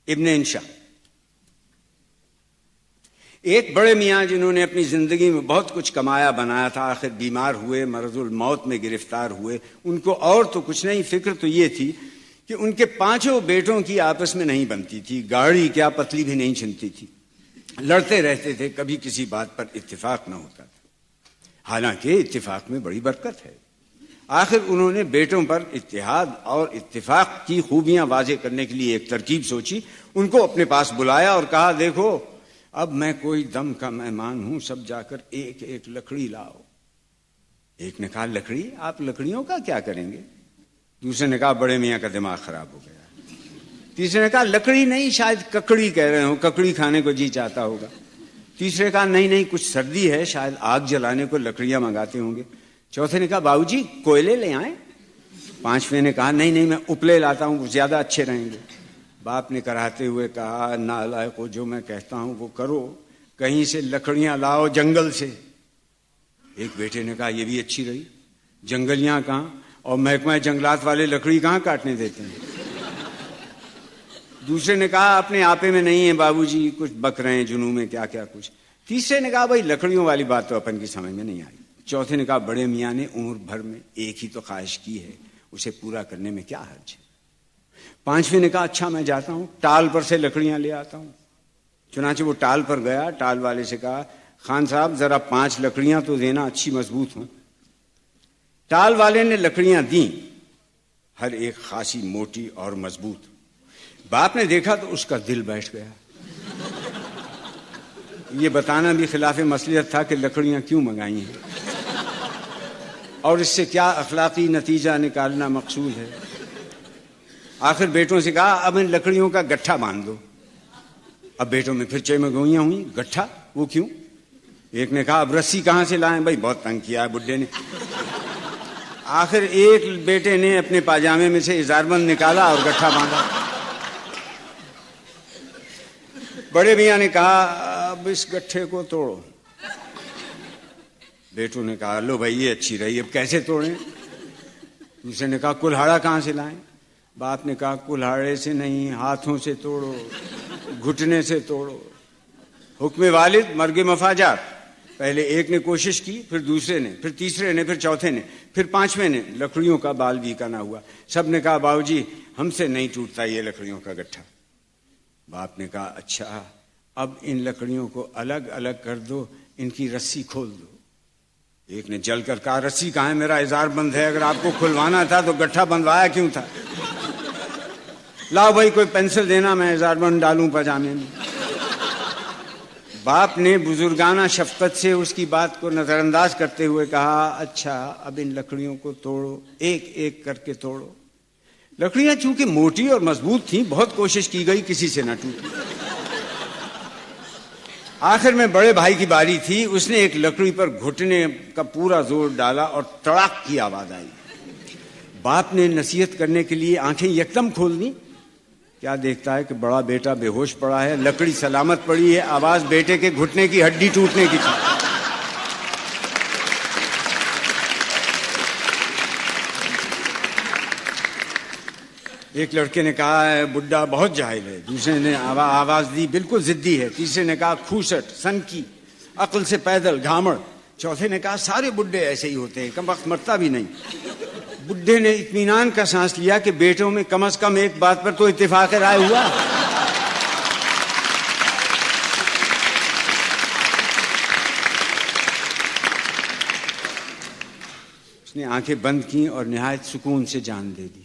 इब्न इंशा, एक बड़े मियाँ जिन्होंने अपनी जिंदगी में बहुत कुछ कमाया बनाया था, आखिर बीमार हुए, मरजुल मौत में गिरफ्तार हुए। उनको और तो कुछ नहीं, फिक्र तो ये थी कि उनके 5 बेटों की आपस में नहीं बनती थी, गाढ़ी क्या पतली भी नहीं छिनती थी, लड़ते रहते थे, कभी किसी बात पर इत्तेफाक न होता था। हालांकि इत्तेफाक में बड़ी बरकत है। आखिर उन्होंने बेटों पर इत्तेहाद और इत्तेफाक की खूबियां वाजे करने के लिए एक तरकीब सोची, उनको अपने पास बुलाया और कहा, देखो अब मैं कोई दम का मेहमान हूं, सब जाकर एक एक लकड़ी लाओ। एक ने कहा, लकड़ी? आप लकड़ियों का क्या करेंगे? दूसरे ने कहा, बड़े मियाँ का दिमाग खराब हो गया। तीसरे ने कहा, लकड़ी नहीं, शायद ककड़ी कह रहे हो, ककड़ी खाने को जी चाहता होगा। तीसरे कहा, नहीं नहीं, कुछ सर्दी है, शायद आग जलाने को लकड़ियां मंगाते होंगे। चौथे ने कहा, बाबूजी कोयले ले आए। पांचवें ने कहा, नहीं नहीं, मैं उपले लाता हूं, ज्यादा अच्छे रहेंगे। बाप ने कराहते हुए कहा, नालायको, जो मैं कहता हूं वो करो, कहीं से लकड़ियां लाओ जंगल से। एक बेटे ने कहा, ये भी अच्छी रही, जंगलियां कहां, और महकमा जंगलात वाले लकड़ी कहां काटने देते हैं। दूसरे ने कहा, अपने आपे में नहीं है बाबूजी, कुछ बक रहे हैं जुनू में, क्या क्या कुछ। तीसरे ने कहा, भाई लकड़ियों वाली बात तो अपन की समझ में नहीं आई। चौथे ने कहा, बड़े मियाँ ने उम्र भर में एक ही तो ख्वाहिश की है, उसे पूरा करने में क्या हर्ज है। पांचवें ने कहा, अच्छा मैं जाता हूं, टाल पर से लकड़ियां ले आता हूं। चुनाचे वो टाल पर गया, टाल वाले से कहा, खान साहब जरा 5 लकड़ियां तो देना, अच्छी मजबूत हों। टाल वाले ने लकड़ियां दी, हर एक खासी मोटी और मजबूत। बाप ने देखा तो उसका दिल बैठ गया। ये बताना भी खिलाफ मसलियत था कि लकड़ियां क्यों मंगाई हैं और इससे क्या अखलाकी नतीजा निकालना मकसूद है। आखिर बेटों से कहा, अब इन लकड़ियों का गट्ठा बांध दो। अब बेटों में फिर चेमगोइयां हुई, गट्ठा वो क्यों? एक ने कहा, अब रस्सी कहां से लाएं, भाई बहुत तंग किया है बुड्ढे ने। आखिर एक बेटे ने अपने पाजामे में से इजारबंद निकाला और गट्ठा बांधा। बड़े मियाँ ने कहा, अब इस गट्ठे को तोड़ो। बेटों ने कहा, लो भाई ये अच्छी रही, अब कैसे तोड़ें? दूसरे ने कहा, कुल्हाड़ा कहां से लाएं? बाप ने कहा, कुल्हाड़े से नहीं, हाथों से तोड़ो, घुटने से तोड़ो। हुक्म वालिद मर्गे मफाजार। पहले एक ने कोशिश की, फिर दूसरे ने, फिर तीसरे ने, फिर चौथे ने, फिर पांचवें ने। लकड़ियों का बाल भी का ना हुआ। सब ने कहा, बाबूजी हमसे नहीं टूटता ये लकड़ियों का गट्ठा। बाप ने कहा, अच्छा अब इन लकड़ियों को अलग अलग कर दो, इनकी रस्सी खोल दो। एक ने जलकर कहा, रस्सी कहां है, मेरा इजार बंद है, अगर आपको खुलवाना था तो गट्ठा बंधवाया क्यों था? लाओ भाई कोई पेंसिल देना, मैं इजार बंद डालूं पजामे में। बाप ने बुजुर्गाना शफकत से उसकी बात को नजरअंदाज करते हुए कहा, अच्छा अब इन लकड़ियों को तोड़ो, एक एक करके तोड़ो। लकड़ियां चूंकि मोटी और मजबूत थीं, बहुत कोशिश की गई, किसी से न टूटी। आखिर में बड़े भाई की बारी थी, उसने एक लकड़ी पर घुटने का पूरा जोर डाला और तड़ाक की आवाज आई। बाप ने नसीहत करने के लिए आंखें यकदम खोल दी। क्या देखता है कि बड़ा बेटा बेहोश पड़ा है, लकड़ी सलामत पड़ी है, आवाज बेटे के घुटने की हड्डी टूटने की थी। एक लड़के ने कहा, बुड्ढा बहुत जाहिल है। दूसरे ने आवाज दी, बिल्कुल जिद्दी है। तीसरे ने कहा, खूसट, सनकी, अक्ल से पैदल, घामड़। चौथे ने कहा, सारे बुड्ढे ऐसे ही होते हैं, कम वक्त मरता भी नहीं। बुड्ढे ने इत्मीनान का सांस लिया कि बेटों में कम से कम एक बात पर तो इत्तेफाक राय हुआ। उसने आंखें बंद की और निहायत सुकून से जान दे दी।